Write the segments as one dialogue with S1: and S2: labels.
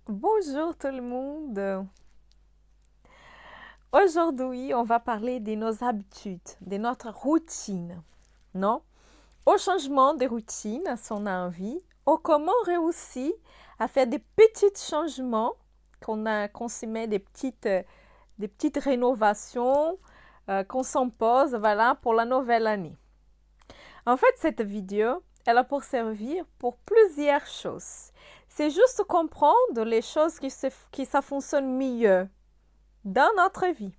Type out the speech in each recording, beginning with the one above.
S1: Bonjour tout le monde. Aujourd'hui, on va parler de nos habitudes, de notre routine, non? Au changement de routine, si on a envie, ou comment réussir à faire des petits changements, qu'on se met des petites rénovations, qu'on s'impose, voilà, pour la nouvelle année. En fait, cette vidéo, elle a pour servir pour plusieurs choses. C'est juste comprendre les choses qui ça fonctionne mieux dans notre vie.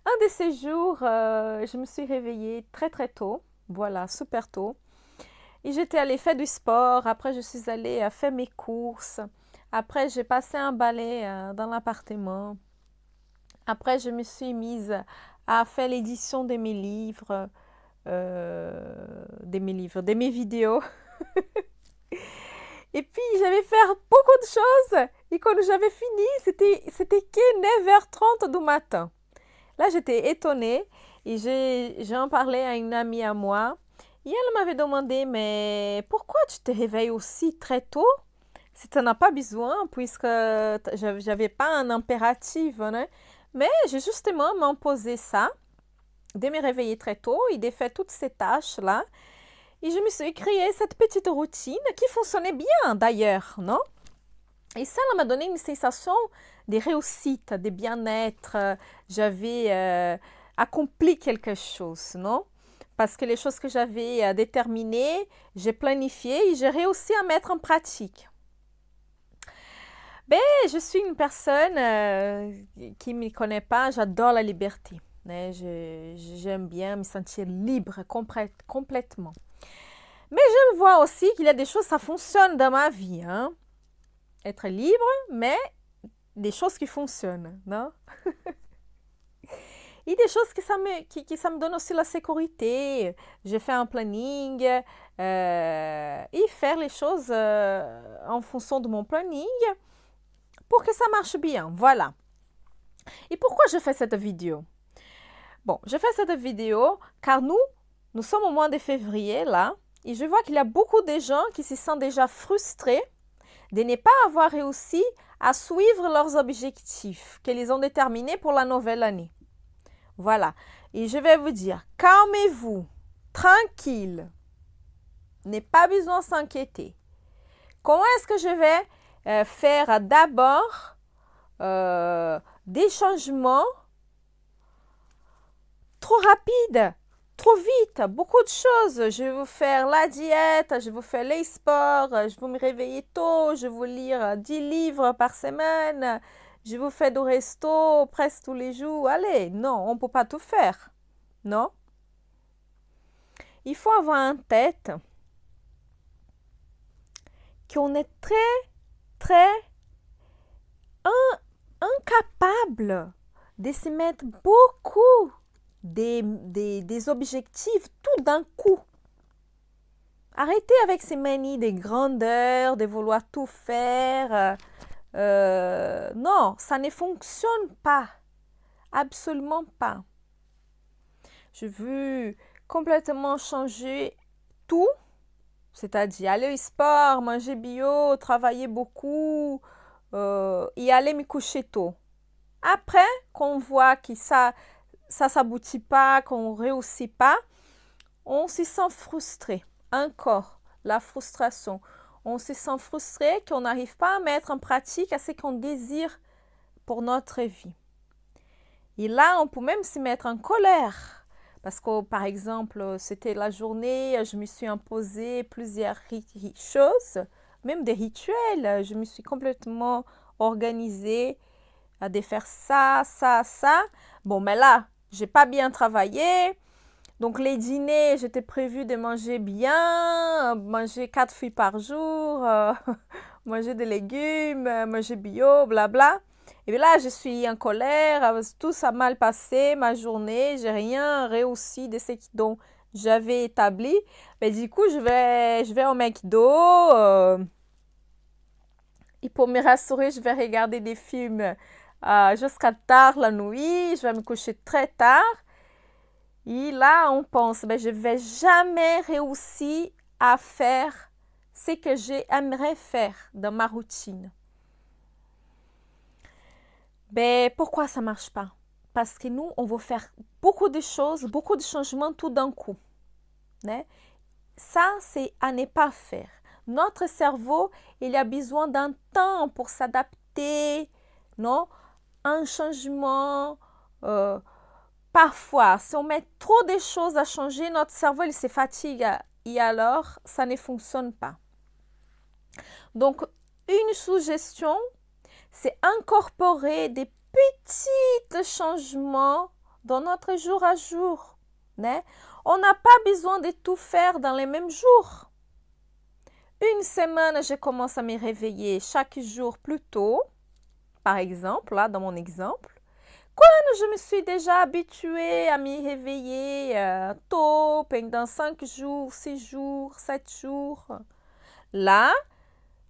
S1: Un de ces jours, je me suis réveillée très très tôt, voilà, super tôt. Et j'étais allée faire du sport, après je suis allée faire mes courses, après j'ai passé un balai dans l'appartement, après je me suis mise à faire l'édition de mes vidéos. Et puis j'avais fait beaucoup de choses. Et quand j'avais fini, c'était que 9h30 du matin. Là, j'étais étonnée et j'en parlais à une amie à moi. Et elle m'avait demandé, mais pourquoi tu te réveilles aussi très tôt si tu n'en as pas besoin, puisque j'avais pas un impératif, hein? Mais j'ai justement m'imposé ça, de me réveiller très tôt et de faire toutes ces tâches-là. Et je me suis créé cette petite routine qui fonctionnait bien d'ailleurs, non? Et ça m'a donné une sensation de réussite, de bien-être. J'avais accompli quelque chose, non? Parce que les choses que j'avais déterminées, j'ai planifié et j'ai réussi à mettre en pratique. Ben, je suis une personne qui ne me connaît pas, j'adore la liberté. Né? J'aime bien me sentir libre complètement. Mais je vois aussi qu'il y a des choses, ça fonctionne dans ma vie. Hein? Être libre, mais des choses qui fonctionnent, non? Et des choses que ça me donne aussi la sécurité. Je fais un planning et faire les choses en fonction de mon planning pour que ça marche bien. Voilà. Et pourquoi je fais cette vidéo? Bon, je fais cette vidéo car nous sommes au mois de février là et je vois qu'il y a beaucoup de gens qui se sentent déjà frustrés de ne pas avoir réussi à suivre leurs objectifs qu'ils ont déterminés pour la nouvelle année. Voilà. Et je vais vous dire, calmez-vous, tranquille. N'est pas besoin de s'inquiéter. Comment est-ce que je vais faire d'abord des changements trop rapides, trop vite, beaucoup de choses. Je vais vous faire la diète, je vais vous faire les sports, je vais me réveiller tôt, je vais vous lire 10 livres par semaine, je vous fais du resto presque tous les jours. Allez, non, on ne peut pas tout faire. Non? Il faut avoir en tête qu'on est très, très incapable de se mettre beaucoup des objectifs tout d'un coup. Arrêtez avec ces manies de grandeur, de vouloir tout faire. Non, ça ne fonctionne pas. Absolument pas. Je veux complètement changer tout, c'est-à-dire aller au sport, manger bio, travailler beaucoup et aller me coucher tôt. Après qu'on voit que ça s'aboutit pas, qu'on réussit pas, on se sent frustré. Encore, la frustration. On se sent frustré qu'on n'arrive pas à mettre en pratique ce qu'on désire pour notre vie. Et là, on peut même se mettre en colère. Parce que, par exemple, c'était la journée, je me suis imposé plusieurs choses, même des rituels. Je me suis complètement organisée à défaire ça, ça, ça. Bon, mais là, j'ai pas bien travaillé. Donc, les dîners, j'étais prévu de manger bien, manger 4 fois par jour, manger des légumes, manger bio, blabla. Et là, je suis en colère, tout ça a mal passé, ma journée, j'ai rien réussi de ce dont j'avais établi. Mais du coup, je vais au McDo. Et pour me rassurer, je vais regarder des films jusqu'à tard la nuit. Je vais me coucher très tard. Et là, on pense, ben, je ne vais jamais réussir à faire ce que j'aimerais faire dans ma routine. Ben, pourquoi ça ne marche pas? Parce que nous, on veut faire beaucoup de choses, beaucoup de changements tout d'un coup. Né? Ça, c'est à ne pas faire. Notre cerveau, il a besoin d'un temps pour s'adapter, non? Un changement, parfois, si on met trop de choses à changer, notre cerveau, il se fatigue et alors, ça ne fonctionne pas. Donc, une suggestion, c'est incorporer des petits changements dans notre jour à jour. Né? On n'a pas besoin de tout faire dans les mêmes jours. Une semaine, je commence à me réveiller chaque jour plus tôt, par exemple, là, dans mon exemple. Quand je me suis déjà habituée à m'y réveiller tôt, pendant 5 jours, 6 jours, 7 jours, là,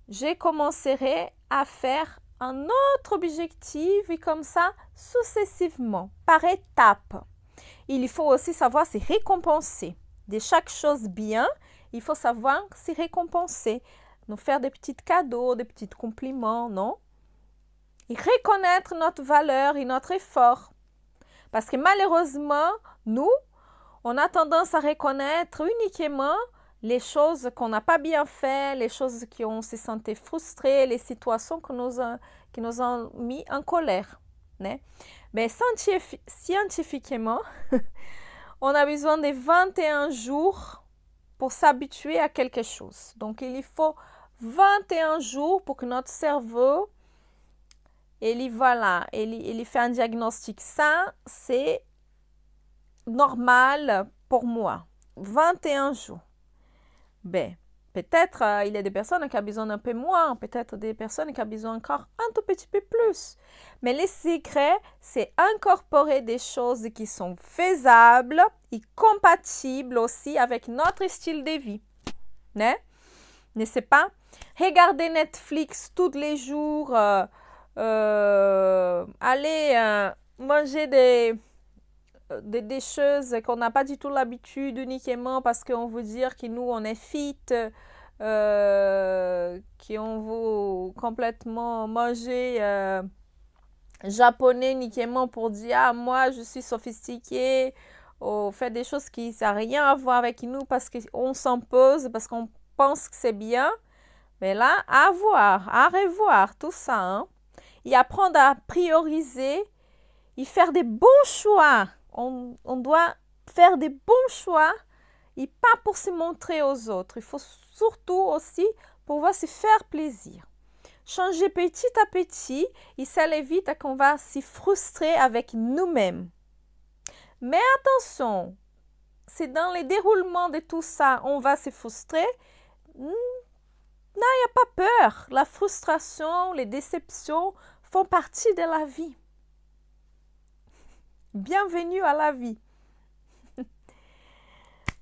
S1: je commencerai à faire un autre objectif et comme ça, successivement, par étapes. Il faut aussi savoir se récompenser. De chaque chose bien, il faut savoir se récompenser. Nous faire des petits cadeaux, des petits compliments, non? Et reconnaître notre valeur et notre effort. Parce que malheureusement, nous, on a tendance à reconnaître uniquement les choses qu'on n'a pas bien fait, les choses qui ont se sentait frustrés, les situations qui nous ont mis en colère. Né? Mais scientifiquement, on a besoin de 21 jours pour s'habituer à quelque chose. Donc, il faut 21 jours pour que notre cerveau, il fait un diagnostic. Ça, c'est normal pour moi. 21 jours. Ben, peut-être il y a des personnes qui ont besoin d'un peu moins, peut-être des personnes qui ont besoin encore un tout petit peu plus. Mais le secret, c'est incorporer des choses qui sont faisables et compatibles aussi avec notre style de vie. N'est-ce pas? Regarder Netflix tous les jours, aller manger des choses qu'on n'a pas du tout l'habitude uniquement parce qu'on veut dire que nous, on est fit, qu'on veut complètement manger japonais uniquement pour dire « Ah, moi, je suis sophistiqué », ou faire des choses qui n'ont rien à voir avec nous parce qu'on s'impose, parce qu'on pense que c'est bien. Mais là, à voir, à revoir tout ça. Hein? Et apprendre à prioriser et faire des bons choix. On doit faire des bons choix et pas pour se montrer aux autres. Il faut surtout aussi pouvoir se faire plaisir. Changer petit à petit et ça évite qu'on va se frustrer avec nous-mêmes. Mais attention, si dans le déroulement de tout ça, on va se frustrer, n'ayez pas peur. La frustration, les déceptions font partie de la vie. Bienvenue à la vie.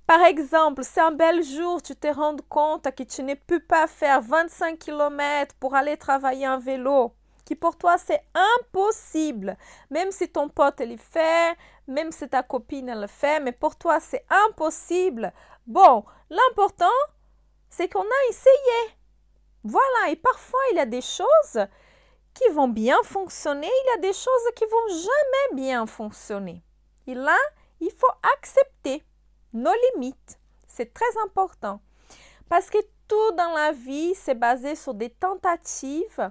S1: Par exemple, si un bel jour, tu te rends compte que tu ne peux pas faire 25 km pour aller travailler en vélo, qui pour toi c'est impossible, même si ton pote le fait, même si ta copine le fait, mais pour toi c'est impossible. Bon, l'important, c'est qu'on a essayé. Voilà, et parfois il y a des choses qui vont bien fonctionner, il y a des choses qui vont jamais bien fonctionner. Et là, il faut accepter nos limites. C'est très important. Parce que tout dans la vie, c'est basé sur des tentatives,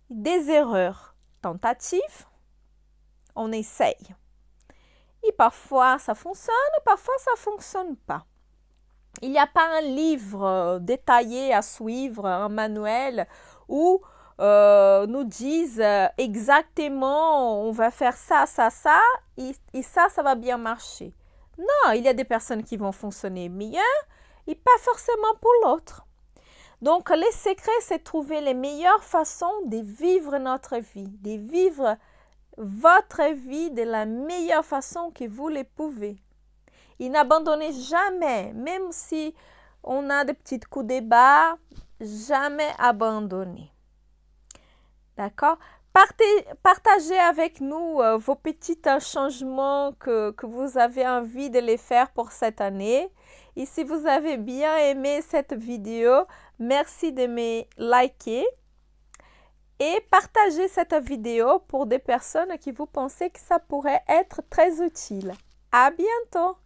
S1: des erreurs. Tentatives, on essaye. Et parfois, ça fonctionne, parfois, ça ne fonctionne pas. Il n'y a pas un livre détaillé à suivre, un manuel où nous disent exactement on va faire ça, ça, ça et ça va bien marcher. Non, il y a des personnes qui vont fonctionner mieux et pas forcément pour l'autre. Donc, le secret, c'est de trouver les meilleures façons de vivre notre vie, de vivre votre vie de la meilleure façon que vous le pouvez. Et n'abandonnez jamais, même si on a des petits coups de bas, jamais abandonner. D'accord? Partagez avec nous vos petits changements que vous avez envie de les faire pour cette année. Et si vous avez bien aimé cette vidéo, merci de me liker. et partagez cette vidéo pour des personnes qui vous pensez que ça pourrait être très utile. À bientôt!